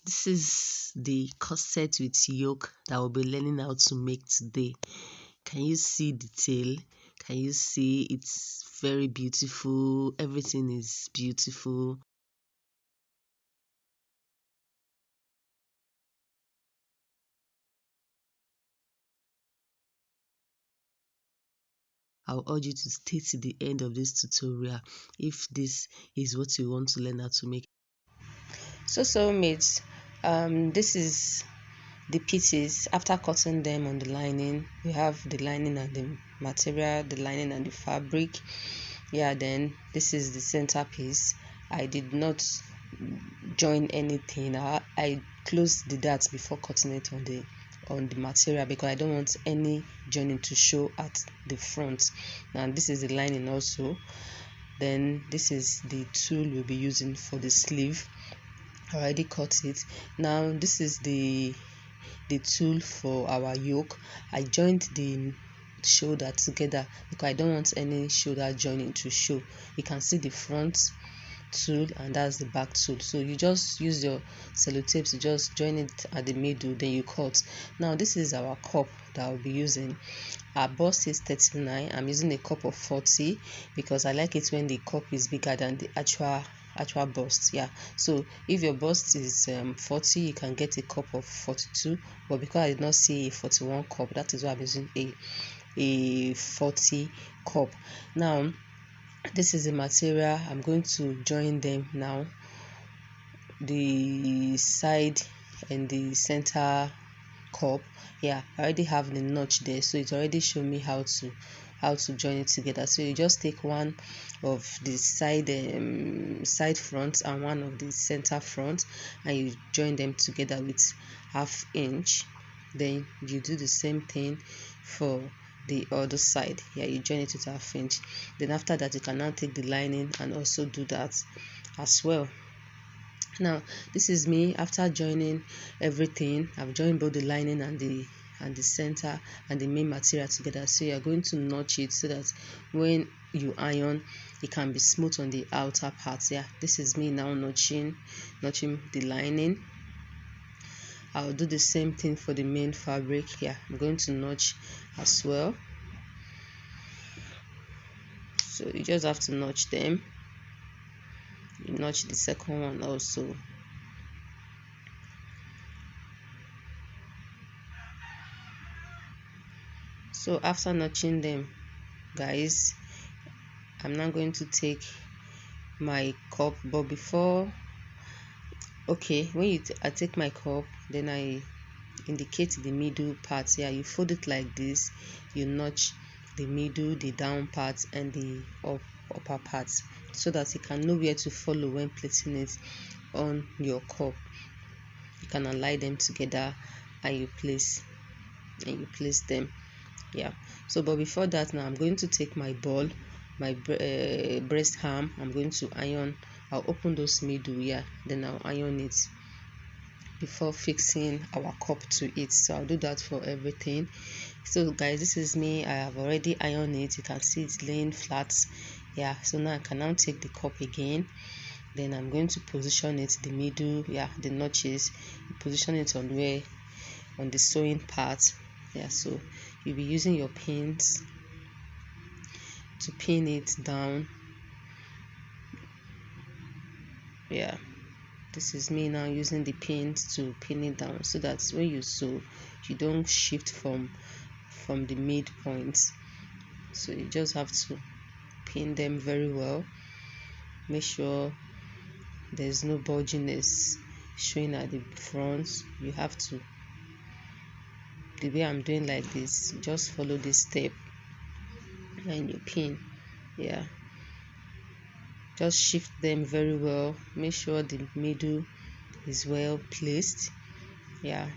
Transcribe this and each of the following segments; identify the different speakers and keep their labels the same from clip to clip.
Speaker 1: This is the corset with yoke that we'll be learning how to make today. Can you see the tail? Can you see it's very beautiful? Everything is beautiful. I'll urge you to stay to the end of this tutorial if this is what you want to learn how to make. So mates, this is the pieces after cutting them on the lining. We have the lining and the material, the lining and the fabric. Yeah, then this is the center piece. I did not join anything. I closed the darts before cutting it on the material because I don't want any joining to show at the front. And this is the lining also. Then this is the tool we'll be using for the sleeve. I already cut it. Now this is the tool for our yoke. I joined the shoulder together because I don't want any shoulder joining to show. You can see the front tool and that's the back tool, so you just use your sellotape to just join it at the middle, then you cut. Now this is our cup that I'll be using. Our bust is 39. I'm using a cup of 40 because I like it when the cup is bigger than the actual bust. Yeah, so if your bust is 40, you can get a cup of 42, but because I did not see a 41 cup, that is why I'm using a 40 cup. Now this is the material. I'm going to join them now, the side and the center cup. Yeah, I already have the notch there, so it already showed me how to join it together. So you just take one of the side front and one of the center front and you join them together with ½ inch. Then you do the same thing for the other side. Yeah, you join it with ½ inch. Then after that you can now take the lining and also do that as well. Now this is me after joining everything. I've joined both the lining and the center and the main material together. So you're going to notch it so that when you iron it can be smooth on the outer part. Yeah, this is me now notching the lining. I'll do the same thing for the main fabric. Yeah, I'm going to notch as well. So you just have to notch them. You notch the second one also. So after notching them, guys, I'm now going to take my cup, but before, okay, when I take my cup, then I indicate the middle part. Yeah, you fold it like this, you notch the middle, the down part and the upper part so that you can know where to follow when placing it on your cup. You can align them together and you place them. Yeah, so but before that, now I'm going to take my ball, my breast arm. I'm going to iron. I'll open those middle. Yeah, then I'll iron it before fixing our cup to it. So I'll do that for everything. So guys, this is me. I have already ironed it. You can see it's laying flat. Yeah, so now I can now take the cup again. Then I'm going to position it the middle. Yeah, the notches, position it on the sewing part. Yeah, so you'll be using your pins to pin it down. Yeah, this is me now using the pins to pin it down so that when you sew you don't shift from the midpoint. So you just have to pin them very well. Make sure there's no bulginess showing at the front. You have to, the way I'm doing like this, just follow this step and you pin. Yeah, just shift them very well. Make sure the middle is well placed. Yeah,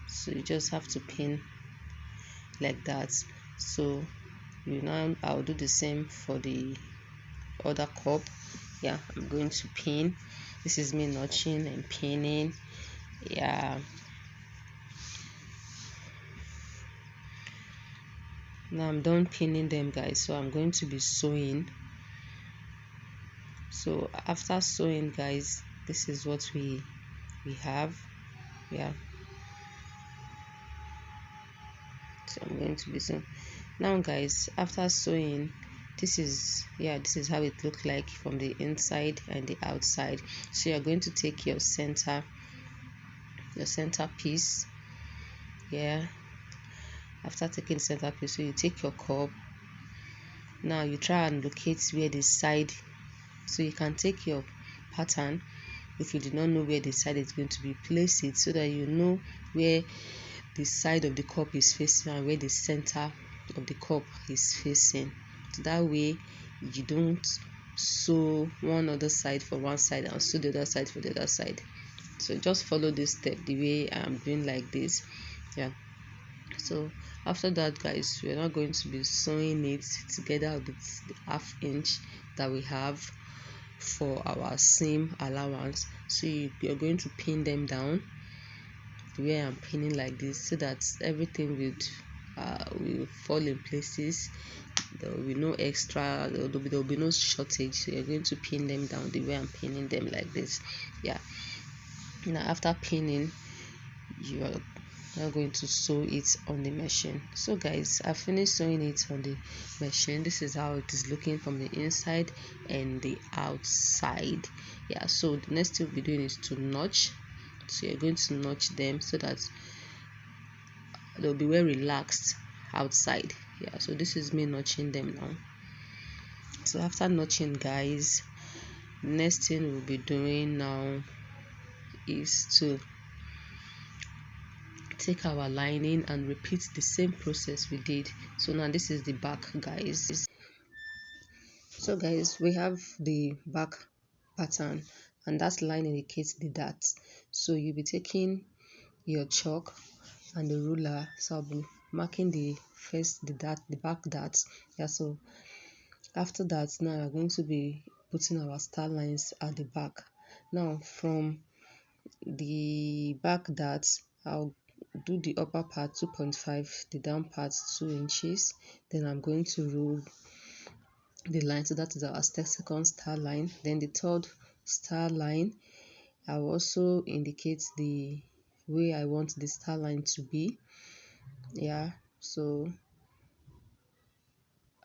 Speaker 1: so you just have to pin like that. So I'll do the same for the other cup. Yeah, I'm going to pin. This is me notching and pinning. Yeah, now I'm done pinning them, guys, so I'm going to be sewing. So after sewing, guys, this is what we we have. Yeah, so I'm going to be sewing now, guys. After sewing, this is how it looks like from the inside and the outside. So you're going to take your center piece. Yeah, after taking center piece, so you take your cup. Now you try and locate where the side, so you can take your pattern. If you do not know where the side is going to be, place it so that you know where the side of the cup is facing and where the center of the cup is facing. So that way you don't sew one other side for one side and sew the other side for the other side. So just follow this step the way I'm doing like this. Yeah, so after that, guys, we're not going to be sewing it together with the ½ inch that we have for our seam allowance. So you're going to pin them down the way I'm pinning like this, so that everything will fall in places. There will be no extra, there will be no shortage. So you're going to pin them down the way I'm pinning them like this. Yeah, now after pinning, you are now going to sew it on the machine. So guys, I finished sewing it on the machine. This is how it is looking from the inside and the outside. Yeah, so the next thing we'll be doing is to notch. So you're going to notch them so that they'll be well relaxed outside. Yeah, so this is me notching them now. So after notching, guys, next thing we'll be doing now is to take our lining and repeat the same process we did. So now this is the back, guys. So guys, we have the back pattern, and that line indicates the dots. So you'll be taking your chalk and the ruler, so I'll be marking the back dots. Yeah, so after that, now we're going to be putting our star lines at the back. Now from the back dots, I'll do the upper part 2.5, the down part 2 inches. Then I'm going to roll the line, so that is our second star line. Then the third star line, I will also indicate the way I want the star line to be. Yeah, so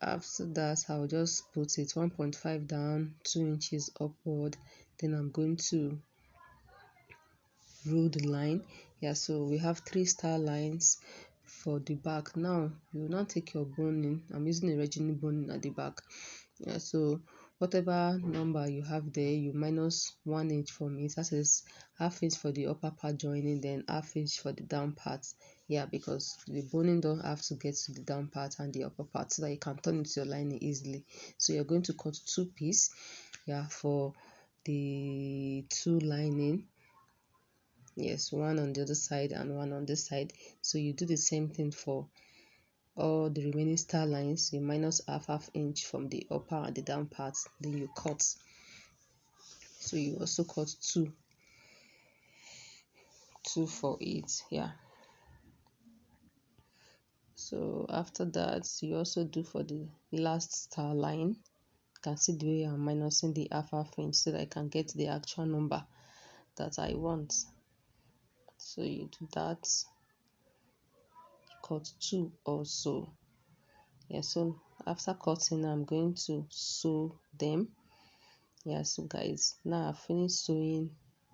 Speaker 1: after that, I'll just put it 1.5 down, 2 inches upward. Then I'm going to roll the line. Yeah, so we have 3 star lines for the back. Now you will not take your boning. I'm using a regilene boning at the back. Yeah, so whatever number you have there, you minus 1 inch from it. That is ½ inch for the upper part joining, then ½ inch for the down part. Yeah, because the boning don't have to get to the down part and the upper part, so that you can turn into your lining easily. So you're going to cut 2 pieces, yeah, for the 2 lining. Yes, one on the other side and one on this side. So you do the same thing for all the remaining star lines. You minus ½ inch from the upper and the down part, then you cut. So you also cut two for it. Yeah, so after that, you also do for the last star line. You can see the way I'm minusing the ½ inch so that I can get the actual number that I want. So you do that, cut 2 also. Yeah, so after cutting, I'm going to sew them. Yeah, so guys, now I've finished sewing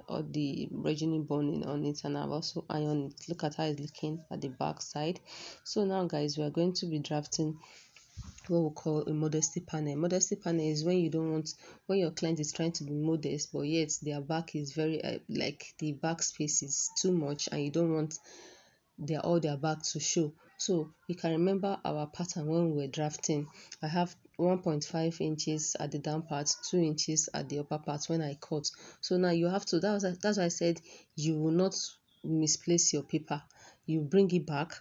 Speaker 1: all the regilene boning on it, and I've also ironed it. Look at how it's looking at the back side. So now, guys, we are going to be drafting what we call a modesty panel. Modesty panel is when you don't want, when your client is trying to be modest, but yet their back is very like the back space is too much, and you don't want all their back to show. So you can remember our pattern when we were drafting. I have 1.5 inches at the down part, 2 inches at the upper part when I cut. So now you have to, that's why I said you will not misplace your paper. You bring it back,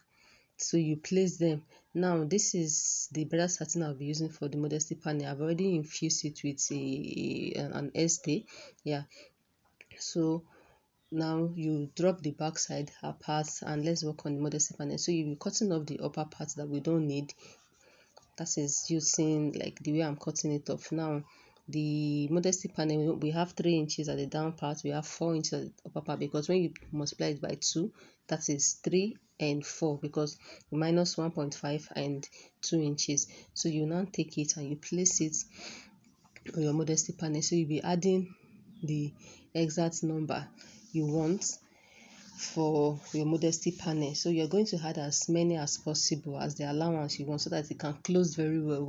Speaker 1: so you place them. Now this is the better satin I'll be using for the modesty panel. I've already infused it with an SD. Yeah, so now you drop the back side apart, and let's work on the modesty panel. So you'll be cutting off the upper part that we don't need. That is using like the way I'm cutting it off now. the modesty panel, we have 3 inches at the down part, we have 4 inches at the upper part, because when you multiply it by 2, that is 3 and 4, because minus 1.5 and 2 inches. So you now take it and you place it on your modesty panel. So you'll be adding the exact number you want for your modesty panel. So you're going to add as many as possible as the allowance you want, so that it can close very well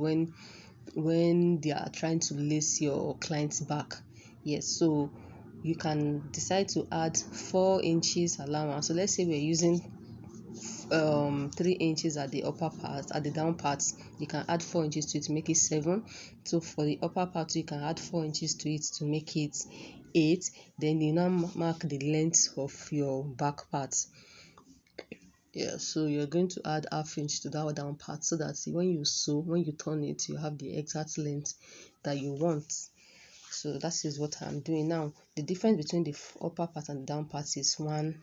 Speaker 1: when they are trying to lace your client's back. Yes, so you can decide to add 4 inches allowance. So let's say we're using 3 inches at the upper part, at the down part, you can add 4 inches to it to make it 7. So for the upper part, you can add 4 inches to it to make it 8. Then you now mark the length of your back part. Yeah, so you're going to add half inch to that down part, so that when you sew, when you turn it, you have the exact length that you want. So that is what I'm doing now. The difference between the upper part and the down part is 1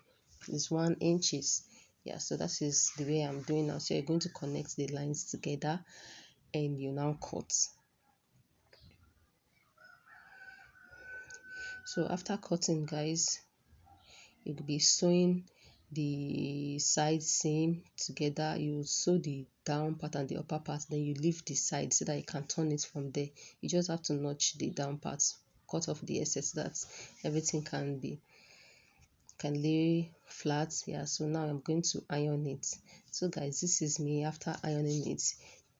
Speaker 1: inches. Yeah, so that is the way I'm doing now. So you're going to connect the lines together and you now cut. So after cutting, guys, you'll be sewing the side seam together. You sew the down part and the upper part, then you leave the side so that you can turn it from there. You just have to notch the down part, cut off the excess, so that everything can lay flat. Yeah, so now I'm going to iron it. So guys, this is me after ironing it.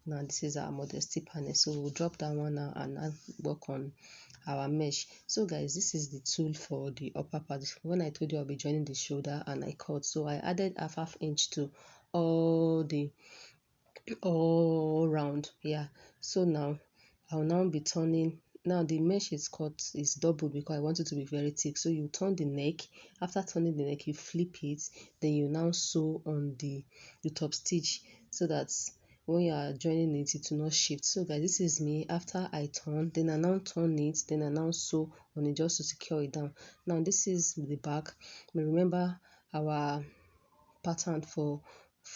Speaker 1: Now this is our modesty panel. So we'll drop that one now and work on our mesh. So guys, this is the tool for the upper part. When I told you I'll be joining the shoulder and I cut, so I added a half inch to all round. Yeah, so now I'll now be turning. Now the mesh is double because I want it to be very thick. So you turn the neck. After turning the neck, you flip it, then you now sew on the top stitch, so that when you are joining it, it will not shift. So guys, this is me after I turn, then I now turn it, then I now sew on it just to secure it down. Now this is the back. Remember our pattern for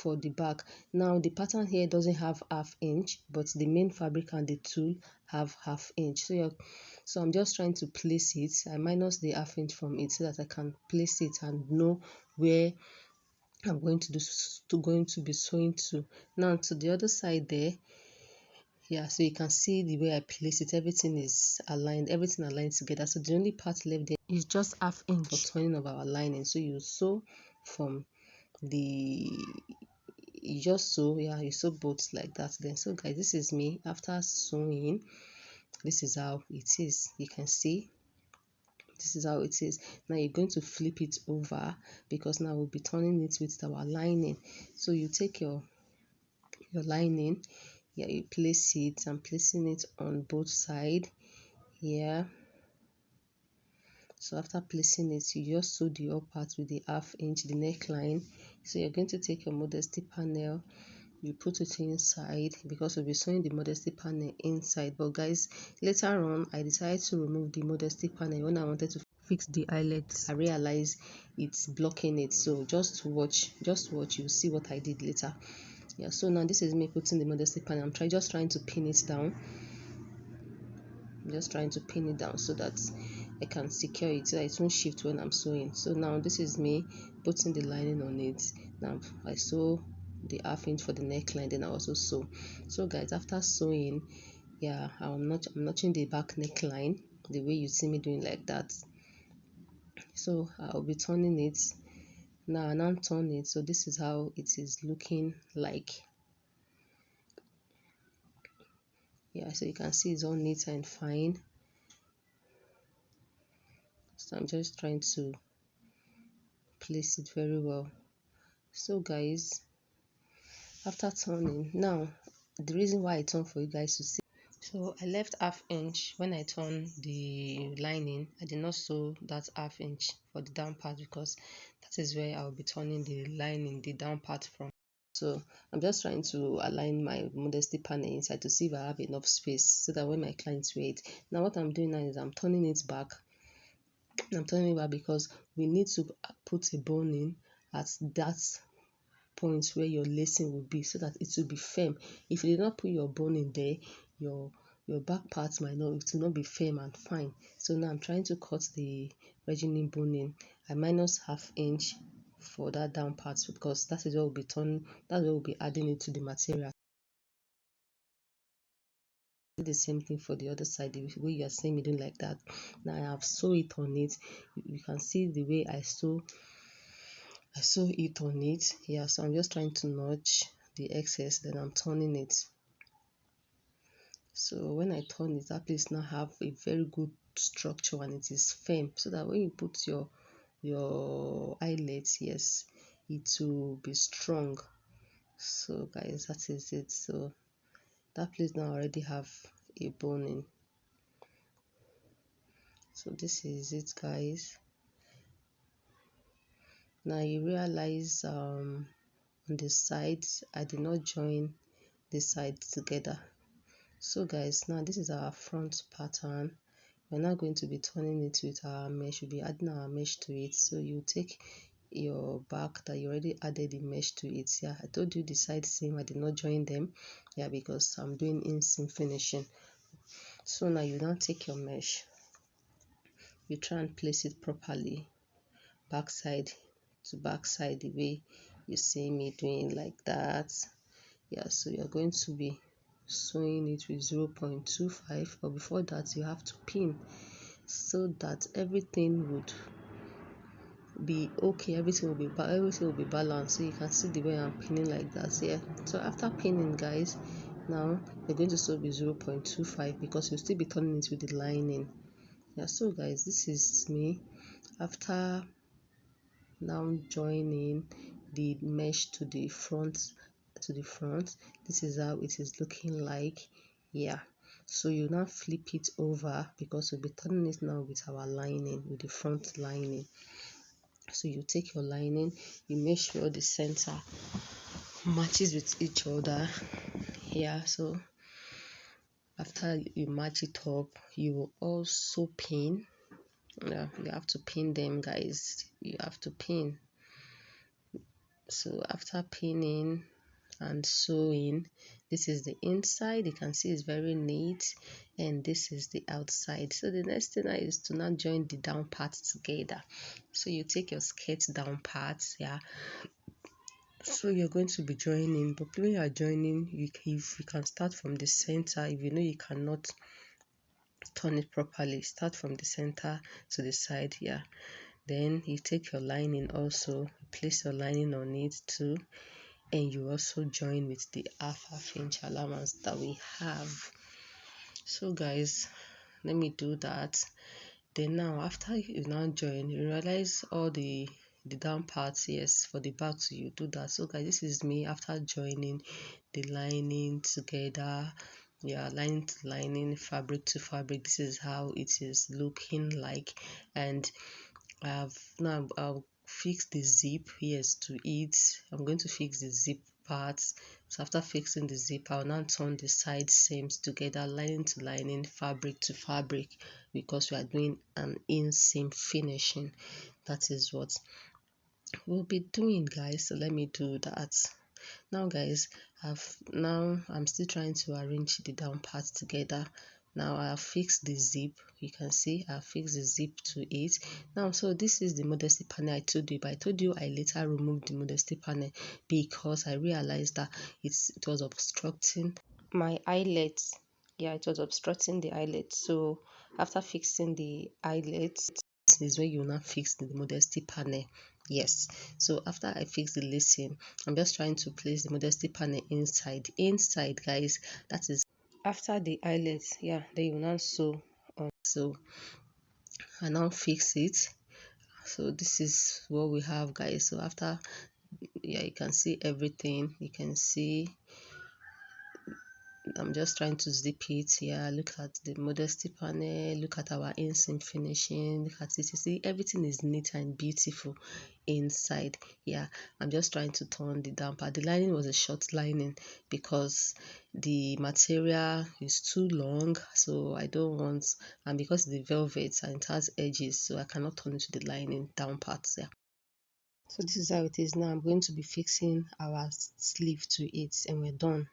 Speaker 1: the back. Now the pattern here doesn't have half inch, but the main fabric and the tool have half inch. So I'm just trying to place it. I minus the half inch from it so that I can place it and know where I'm going to be sewing to. Now to the other side there, yeah, so you can see the way I place it, everything is aligned, everything aligned together. So the only part left there is just half inch for turning of our lining. So you sew from the you just sew, yeah, you sew both like that. Then so guys, this is me after sewing. This is how it is. You can see this is how it is. Now you're going to flip it over, because now we'll be turning it with our lining. So you take your lining, yeah, you place it. I'm placing it on both sides. Yeah, so after placing it, you just sew the upper part with the half inch, the neckline. So you're going to take your modesty panel, you put it inside, because we'll be sewing the modesty panel inside. But guys, later on I decided to remove the modesty panel when I wanted to fix the eyelets. I realized it's blocking it, so just watch, you'll see what I did later. Yeah, so now this is me putting the modesty panel. I'm just trying to pin it down. I'm just trying to pin it down so that I can secure it so that it won't shift when I'm sewing. So now this is me putting the lining on it. Now I sew the half inch for the neckline, then I also sew. So guys, after sewing, yeah, I'm notching the back neckline the way you see me doing like that. So I'll be turning it now, and I'm turning it. So this is how it is looking like. Yeah, so you can see it's all neat and fine. So I'm just trying to place it very well. So guys, after turning, now the reason why I turn for you guys to see, so I left half inch when I turned the lining. I did not sew that half inch for the down part, because that is where I'll be turning the lining, the down part from. So I'm just trying to align my modesty panel inside to see if I have enough space, so that when my clients wear it. Now what I'm doing now is I'm turning it back. I'm turning it back because we need to put a boning at that point where your lacing will be, so that it will be firm. If you did not put your boning there, your your back part might not, it will not be firm and fine. So now I'm trying to cut the regilene boning. I minus half inch for that down part because that is what will be turning, that's what will be adding it to the material. Do the same thing for the other side, the way you are seeing me doing like that. Now I have sew it on it. You can see the way I sew it on it. Yeah, so I'm just trying to notch the excess, then I'm turning it. So when I turn it, that place now have a very good structure and it is firm, so that when you put your eyelets, yes, it will be strong. So guys, that is it. So that place now already have a boning. So this is it, guys. Now you realize on the sides I did not join the sides together. So guys, now this is our front pattern. We're now going to be turning it with our mesh. We'll be adding our mesh to it. So you take your back that you already added the mesh to it. Yeah, I told you the side seam I did not join them, yeah, because I'm doing inseam finishing. So now you now take your mesh, you try and place it properly, backside to backside, the way you see me doing, like that. Yeah, so you're going to be sewing it with 0.25, but before that you have to pin so that everything would be okay, everything will be balanced. So you can see the way I'm pinning like that. Yeah, so after pinning, guys, now you're going to sew with 0.25 because you'll still be turning it with the lining. Yeah, so guys, this is me after now joining the mesh to the front. This is how it is looking like. Yeah, so you now flip it over because we'll be turning it now with our lining, with the front lining. So you take your lining, you make sure the center matches with each other. Yeah, so after you match it up, you will also pin. Yeah, you have to pin them, guys. You have to pin. So after pinning and sewing, this is the inside. You can see it's very neat, and this is the outside. So the next thing is to now join the down parts together. So you take your skirt down parts, yeah. So you're going to be joining, but when you are joining, if you can start from the center. If you know you cannot turn it properly, start from the center to the side. Yeah, then you take your lining, also place your lining on it too, and you also join with the half inch allowance that we have. So guys, let me do that. Then now after you now join, you realize all the down parts, yes, for the back, so you do that. So guys, this is me after joining the lining together. Yeah, lining to lining, fabric to fabric. This is how it is looking like, and I'll fix the zip, yes, to it. I'm going to fix the zip parts. So after fixing the zip, I'll now turn the side seams together, lining to lining, fabric to fabric, because we are doing an inseam finishing. That is what we'll be doing, guys. So let me do that now, guys. I'm still trying to arrange the down parts together. Now I'll fix the zip. You can see I'll fix the zip to it now. So this is the modesty panel I told you, but I told you I later removed the modesty panel because I realized that it was obstructing my eyelets. Yeah, it was obstructing the eyelets. So after fixing the eyelets is where you now fix the modesty panel. Yes, so after I fix the lacing, I'm just trying to place the modesty panel inside, guys. That is after the eyelets. Yeah, then you now sew on. So I now fix it. So this is what we have, guys. So after, yeah, you can see everything. You can see I'm just trying to zip it. Yeah, look at the modesty panel, look at our inseam finishing, look at it. You see everything is neat and beautiful inside. Yeah, I'm just trying to turn the down part. The lining was a short lining because the material is too long, so I don't want, and because the velvet and it has edges, so I cannot turn it to the lining down parts. Yeah, so this is how it is now. I'm going to be fixing our sleeve to it, and we're done.